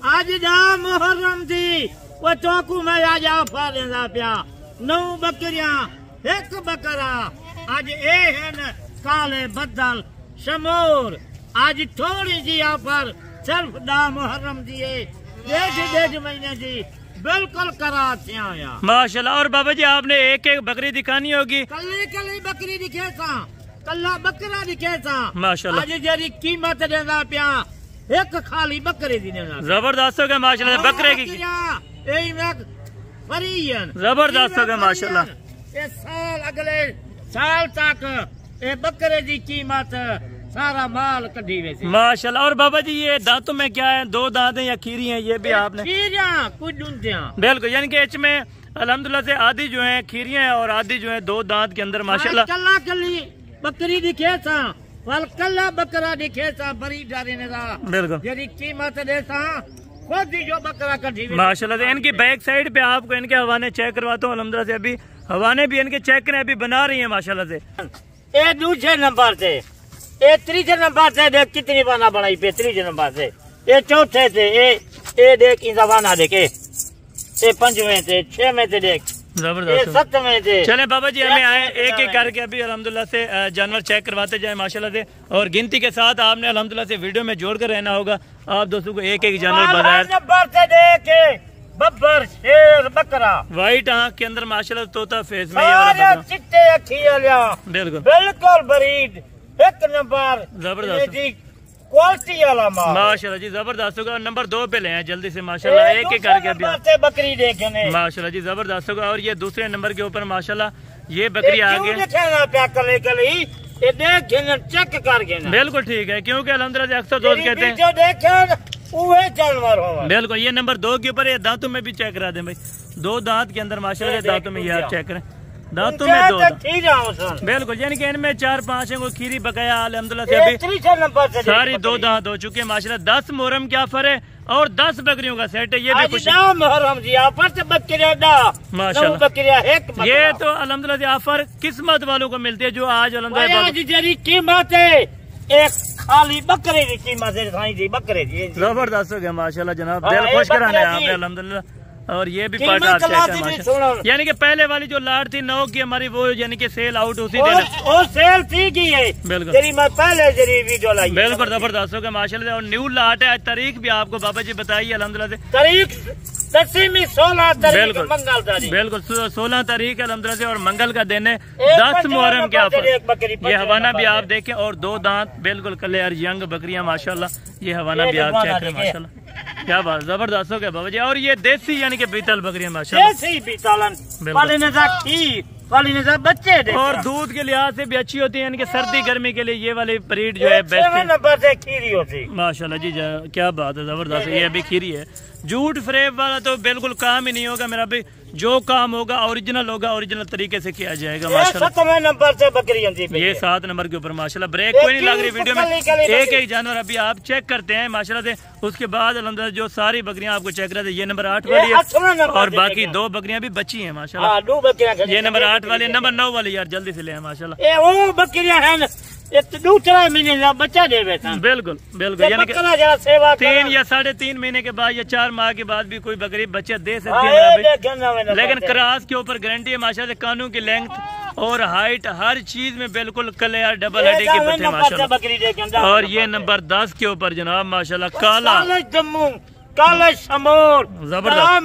आज दा मुहर्रम थी वो चौकू में आज ऑफर देंदा पिया 9 बकरियां 1 बकरा आज ए हैं काले बदल शमूर आज थोड़ी जी ऑफर सिर्फ दा मुहर्रम दी डेढ़ महीने की बिल्कुल करा माशाल्लाह। और बाबा जी आपने एक एक बकरी दिखानी होगी। कली बकरी दिखे सा कल्ला बकरा दिखे सा माशाल्लाह। आज जेरी कीमत देना पिया एक खाली बकरे दी देना जबरदस्त हो गया माशाल्लाह। बकरे की जबरदस्त हो गया माशाल्लाह। ये साल अगले साल तक ये बकरे की कीमत सारा माल कढ़ी वैसे माशाल्लाह। और बाबा जी ये दांतों में क्या है, 2 दांत हैं या खीरी हैं? ये भी आपने कुछ ढूंढते बिल्कुल, यानी कि एच में अल्हम्दुलिल्लाह से आधी जो है खीरियां हैं और आधी जो है 2 दांत के अंदर माशाल्लाह। कल्ला कली बकरी दिखे सा वाल कल्ला बकरा दिखे सा बड़ी डारे ने बिल्कुल यदि कीमत दे सा खुद ही जो बकरा कढ़ी माशाल्लाह से। इनकी बैक साइड पे आपको इनके हवाने चेक करवाता हूँ अल्हम्दुलिल्लाह से। अभी हवाने भी इनके चेक करें, अभी बना रही है माशाल्लाह से। ये दूसरे नंबर से ये तीसरे नंबर से देख कितनी बना बनाई पे तीसरे नंबर से ये चौथे से ये देख इन जबाना देखे ये 5वें से 6वें से देख जबरदस्त 7वें से। चले बाबा जी हमें आए एक एक करके अभी अल्हम्दुलिल्लाह से जानवर चेक करवाते जाए माशाल्लाह से। और गिनती के साथ आपने अल्हम्दुलिल्लाह से वीडियो में जोड़ कर रहना होगा। आप दोस्तों को एक एक जानवर बताया नंबर से देखे बब्बर शेर बकरा व्हाइट आंख के अंदर माशाल्लाह तोता फेस में ये वाला चिट्टे अखियां बिल्कुल बिल्कुल बरीड 1 नंबर जबरदस्त क्वालिटी वाला माल माशाल्लाह जी जबरदस्त होगा। नंबर 2 पे ले आए जल्दी से माशाल्लाह एक एक करके अभी बकरी देखे माशाल्लाह जी जबरदस्त होगा। और ये दूसरे नंबर के ऊपर माशाल्लाह ये बकरी आगे चेक करके बिल्कुल ठीक है, क्योंकि अल्हम्दुलिल्लाह अक्सर दोस्त कहते हैं जो देखे जानवर हो बिल्कुल। ये नंबर 2 के ऊपर ये दांतों में भी चेक करा दें भाई, 2 दांत के अंदर माशाल्लाह दांतों में ये आप चेक करें, दांतों में 2 बिल्कुल, यानी कि इनमें 4-5 है। कोई खीरी बकाया अल्हम्दुलिल्लाह से अभी सारी 2 दांत हो चुके हैं माशाल्लाह। 10 मुहर्रम के ऑफर है और 10 बकरियों का सेट है। ये भी कुछ माशाल्लाह ये तो अल्हम्दुलिल्लाह से ऑफर किस्मत वालों को मिलती है जो आज अल्हम्दुलिल्लाह कीमत है एक खाली बकरे की कीमत है बकरे की जबरदस्त हो गया माशाल्लाह जनाब, दिल खुश कराने यहाँ पे अल्हम्दुलिल्लाह। और ये भी पार्ट आप चेक यानी कि पहले वाली जो लाट थी 9 की हमारी वो यानी कि सेल आउट उसी दिन वो सेल थी की है बिल्कुल पहले वीडियो लाई बिल्कुल जबरदस्त हो गया माशाल्लाह। और न्यू लाट है, आज तारीख भी आपको बाबा जी बताइए अल्हम्दुलिल्लाह से। तारीख 16 तारीख मंगल तारीख बिल्कुल 16 तारीख अल्हम्दुलिल्लाह से और मंगल का दिन है 10 मुहर्रम के ऑफर। ये हवाना भी आप देखें और 2 दांत बिल्कुल क्लियर यंग बकरियां माशाल्लाह। ये हवाना भी आप चेक करें माशाल्लाह, क्या बात जबरदस्त हो गया बाबा जी। और ये देसी यानी कि बीतल बकरियां माशाल्लाह देसी बीतलन बच्चे और दूध के लिहाज से भी अच्छी होती है, यानी कि सर्दी गर्मी के लिए ये वाली ब्रीड जो है बेस्ट है खीरी होती माशाल्लाह जी। क्या बात है जबरदस्त है। ये अभी खीरी है, झूठ फ्रेब वाला तो बिल्कुल काम ही नहीं होगा मेरा भाई। जो काम होगा ओरिजिनल होगा, ओरिजिनल तरीके से किया जाएगा माशाल्लाह। 7वें नंबर से बकरी ये 7 नंबर के ऊपर माशाल्लाह। ब्रेक कोई नहीं लग रही वीडियो में, एक एक जानवर अभी आप चेक करते हैं माशाल्लाह से। उसके बाद अल्हम्दुलिल्लाह जो सारी बकरियां आपको चेक करते हैं। ये नंबर 8 वाली है और बाकी 2 बकरियां भी बच्ची है माशाल्लाह। ये नंबर 8 वाली, नंबर 9 वाली यार जल्दी से ले माशाल्लाह। वो बकरियां है दूसरा महीने का बच्चा दे बिल्कुल बिल्कुल, यानी कि 3 या 3.5 महीने के बाद या 4 माह के बाद भी कोई बकरी बच्चा दे सकती है, लेकिन क्रॉस के ऊपर गारंटी है माशाल्लाह। कानों की लेंथ और हाइट हर चीज में बिल्कुल क्लियर डबल हड्डी के बच्चे माशाल्लाह। और ये नंबर 10 के ऊपर जनाब माशाल्लाह काला काला शमूर जबरदस्त।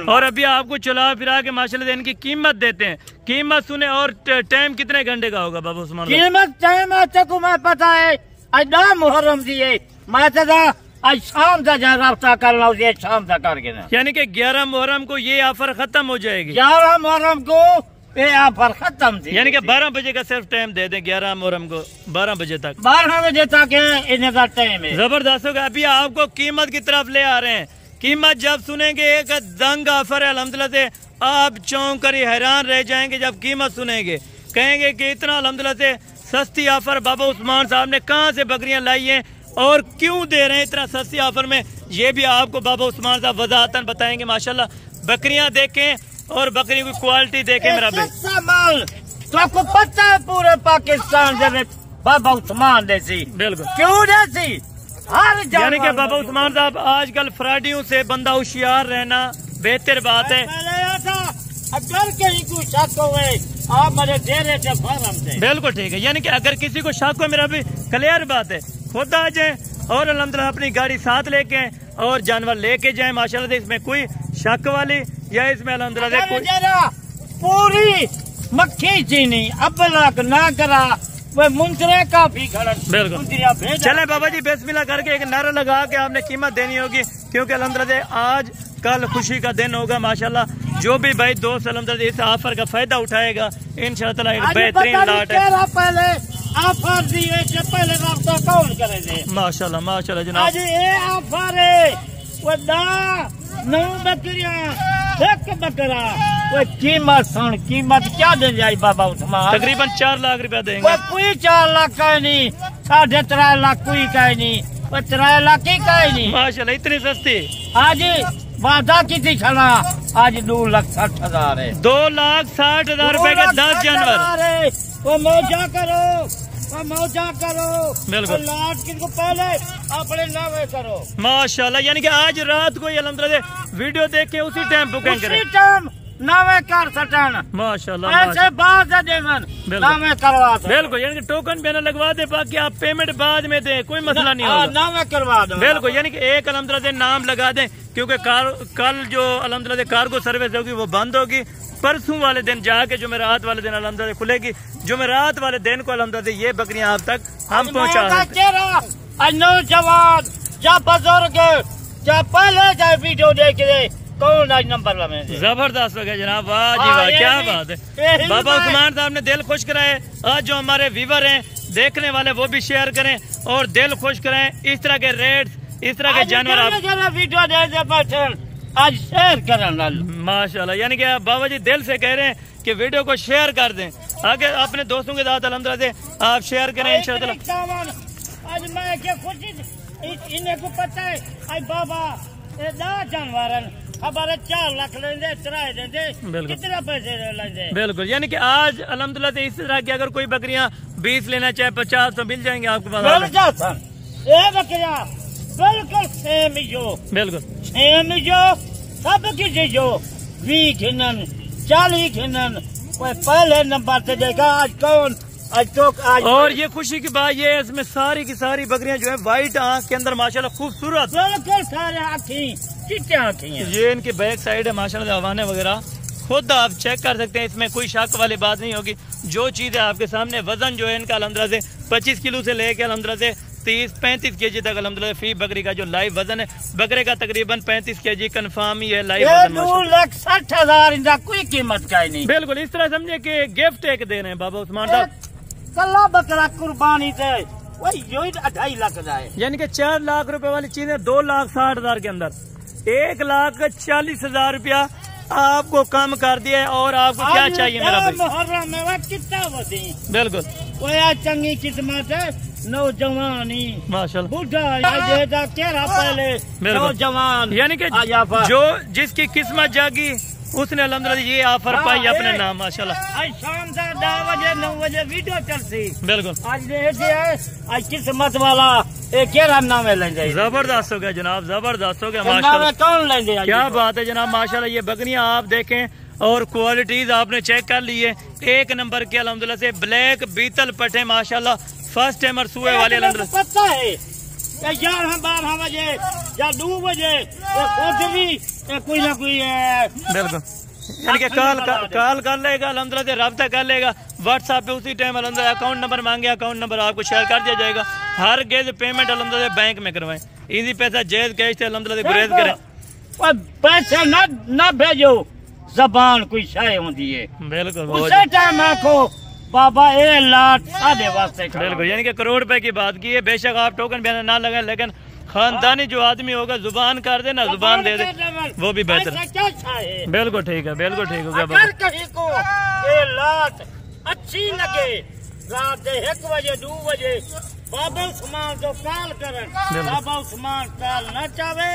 और अभी आपको चला फिरा के माशाल्लाह इनकी कीमत देते हैं। कीमत सुने और टाइम कितने घंटे का होगा बाबा उस्मान? कीमत टाइम मैं पता है आज मुहर्रम दिए मैं आज शाम तक रब्ता करना शाम तक करके, यानी कि 11 मुहर्रम को ये ऑफर खत्म हो जाएगी। 11 मुहर्रम को ये ऑफर खत्म थी, यानी कि 12 बजे का सिर्फ टाइम दे दें 11 मुहर्रम को 12 बजे तक 12 बजे तक इन्हें का टाइम है। जबरदस्त होगा। अभी आपको कीमत की तरफ ले आ रहे हैं। कीमत जब सुनेंगे एक दंग ऑफर है अल्हम्दुलिल्लाह से, आप चौंक कर हैरान रह जाएंगे जब कीमत सुनेंगे। कहेंगे कि इतना अल्हम्दुलिल्लाह से सस्ती ऑफर बाबा उस्मान साहब ने कहाँ से बकरियां लाई हैं और क्यों दे रहे हैं इतना सस्ती ऑफर में, ये भी आपको बाबा उस्मान साहब वजाहतन बताएंगे माशाल्लाह। बकरियां देखें और बकरी की क्वालिटी देखें मेरा माल तो आपको पता है पूरे पाकिस्तान जब बाबा उस्मान देसी बिल्कुल क्यों देसी हर यानी कि बाबा उस्मान साहब आजकल फ्रॉडियों से बंदा होशियार रहना बेहतर बात है। अगर कहीं को शक हुए आप मेरे डेरे से फार्म से। बिल्कुल ठीक है, यानी कि अगर किसी को शक हो, मेरा भी क्लियर बात है, खुद आ जाए और अल्हम्दुलिल्लाह अपनी गाड़ी साथ लेके आए और जानवर लेके जाए माशाल्लाह से, इसमें कोई शक वाली या इसमें अल्हम्दुलिल्लाह कोई पूरी मक्खी चीनी अब लाख ना करा वो मुंतरे काफी खड़न। बिल्कुल चले बाबा जी बिस्मिल्लाह करके एक नारा लगा के आपने कीमत देनी होगी, क्योंकि अल्हम्दुलिल्लाह आज कल खुशी का दिन होगा माशाल्लाह। जो भी भाई दोस्त अल्हम्दुलिल्लाह इस ऑफर का फायदा उठाएगा इंशाअल्लाह एक बेहतरीन लाट है। पहले ऑफर दिए से पहले रास्ता कौन करेंगे माशाल्लाह माशाल्लाह जनाब। आज ये ऑफर है वो 9 बकरियां 1 बकरा वो कीमत क्या दे जाए बाबा उस्मान? तकरीबन 4 लाख रुपया देंगे। कोई 4 लाख का नहीं, 3.5 लाख कोई का नहीं, 3 लाख ही का नहीं माशाल्लाह। इतनी सस्ती आज वादा की खड़ा आज 2,60,000 है। 2,60,000 रुपए के 10 जानवर। वो मौजा करो, वो मौजा करो। बिल्कुल लाट किनको पहले अपने नामे करो माशाल्लाह। यानी कि आज रात को अल्हम्दुलिल्लाह वीडियो देख के उसी टाइम बुकिंग करें, नामे कर सटन माशाल्लाह। ऐसे बाद देवन नामे करवा दो। बिल्कुल यानी कि टोकन भी लगवा दे, बाकी आप पेमेंट बाद में दें, कोई मसला नहीं होगा, नामे करवा दो। बिल्कुल यानी कि एक अल्हम्दुलिल्लाह नाम लगा दें, क्योंकि कल जो अल्हम्दुलिल्लाह कार्गो सर्विस होगी वो बंद होगी। परसों वाले दिन जाके जुमेरात वाले दिन अल्हम्दुलिल्लाह खुलेगी। जुमेरात वाले दिन को अल्हम्दुलिल्लाह ये बकरियां आप तक हम पहुँचा दें। नौजवान या बुजुर्ग या पहले जाए वीडियो देख रहे कौन आज नंबर लगे जबरदस्त हो गया जनाब, वाह जी वाह, क्या बात है। बाबा उस्मान साहब ने दिल खुश कराए। आज जो हमारे व्यूवर हैं देखने वाले वो भी शेयर करें और दिल खुश करें। इस तरह के रेट, इस तरह के जानवर आप वीडियो दे आज शेयर करें माशाल्लाह। यानी कि बाबा जी दिल से कह रहे हैं कि वीडियो को शेयर कर दें, आगे अपने दोस्तों के साथ अल्हम्दुलिल्लाह आप शेयर करें इंशाअल्लाह। आज मैं क्या खुशी इन्हें को पता है आज बाबा जानवर हमारे 4 लाख लेंगे, किराए देंगे, कितना पैसे लेंगे। बिल्कुल यानी कि आज अल्हम्दुलिल्लाह इस तरह की अगर कोई बकरियां 20 लेना चाहे 50 तो मिल जाएंगे आपके पास। ये बकरियां बिल्कुल सेम जो, बिल्कुल सेम जो, सब की जो 20 खिनन 40 खिनन कोई पहले नंबर से देखा आज कौन आज तो आज। और ये खुशी की बात ये है इसमें सारी की सारी बकरियां जो है व्हाइट आंख के अंदर माशाल्लाह खूबसूरत, बिल्कुल सारे आँखी चिट्टे आँखी हैं। ये इनकी बैक साइड है माशाल्लाह, हवाने वगैरह खुद आप चेक कर सकते हैं, इसमें कोई शक वाली बात नहीं होगी। जो चीज है आपके सामने, वजन जो है इनका अल्हम्दुलिल्लाह से 25 किलो से लेकर अल्हम्दुलिल्लाह से 30-35 केजी तक अल्हम्दुलिल्लाह फी बकरी का जो लाइव वजन है बकरे का तकरीबन 35 केजी कंफर्म ही है लाइव वजन। 2,60,000 इनका कोई कीमत का ही नहीं। बिल्कुल इस तरह समझे कि गिफ्ट एक दे रहे हैं बाबा उस्मान साहब। कल्ला बकरा कुर्बानी से वही 2.5 लाख जाए, यानी कि 4 लाख रुपए वाली चीजें 2,60,000 के अंदर 1,40,000 रुपया आपको कम कर दिया है। और आपको क्या चाहिए मेरा भाई? कितना बदी बिल्कुल वो चंगी किस्मत है, नौजवानी माशाल्लाह बुढ़ा केरा पहले नौजवान, यानी कि जो जिसकी किस्मत जागी उसने अल्हम्दुलिल्लाह ये ऑफर पाई अपने नाम माशाल्लाह। आज शाम से 10 बजे 9 बजे वीडियो चलती। बिल्कुल आज किस्मत वाला एक नाम लेंगे। जबरदस्त हो गया जनाब, जबरदस्त हो गया माशाल्लाह। कौन लेंगे? क्या बात है जनाब माशाल्लाह। ये बकरियां आप देखें और क्वालिटीज आपने चेक कर ली है, एक नंबर के अल्हम्दुलिल्लाह से ब्लैक बीतल पटे माशाल्लाह, फर्स्ट टाइमर सुए वाले अल्हम्दुलिल्लाह। पता है 11-12 बजे या 2 बजे कोई ना कोई बिल्कुल यानी कि कॉल कर लेगा अल्हम्दुलिल्लाह से, रब्ता कर लेगा व्हाट्सएप पे उसी टाइम अल्हम्दुलिल्लाह। अकाउंट नंबर मांगे, अकाउंट नंबर आपको शेयर कर दिया जाएगा। हर गेज पेमेंट अल्हम्दुलिल्लाह बैंक में करवाएं, इजी पैसा जेज कैश से अल्हम्दुलिल्लाह गुरेज करें। पैसे न भेजो, जबान कोई शाय होती है। बिल्कुल उसी टाइम आखो बाबा ए लाट सादे वास्ते। बिल्कुल यानी कि करोड़ रुपए की बात की है। बेशक आप टोकन बयान ना लगाए, लेकिन खानदानी जो आदमी होगा जुबान कर दे ना, जुबान दे दे वो भी बेहतर। बिल्कुल ठीक है, बिल्कुल ठीक हो गया। कहीं को ये लाट अच्छी लगे रात 1 बजे 2 बजे बाबा उस्मान को कॉल करें। बाबा उस्मान कॉल न चाहे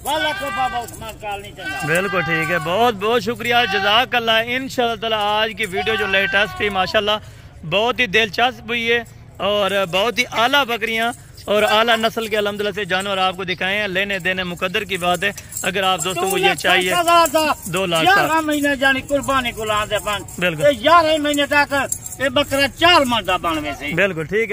वाला को बाबा उस्मान कॉल नहीं चाहिए। बिल्कुल ठीक है, बहुत बहुत शुक्रिया, जज़ाकल्लाह। इंशाअल्लाह आज की वीडियो जो लेटेस्ट थी माशाल्लाह बहुत ही दिलचस्प हुई है और बहुत ही आला बकरियां और आला नस्ल के अल्हम्दुलिल्लाह से जानवर आपको दिखाए हैं। लेने देने मुकद्दर की बात है। अगर आप दोस्तों को ये चाहिए 2 लाख 11 महीने जानी कुर्बानी को लाते बिल्कुल 11 महीने तक ये बकरा 4 मन का बन वैसे। बिल्कुल ठीक है।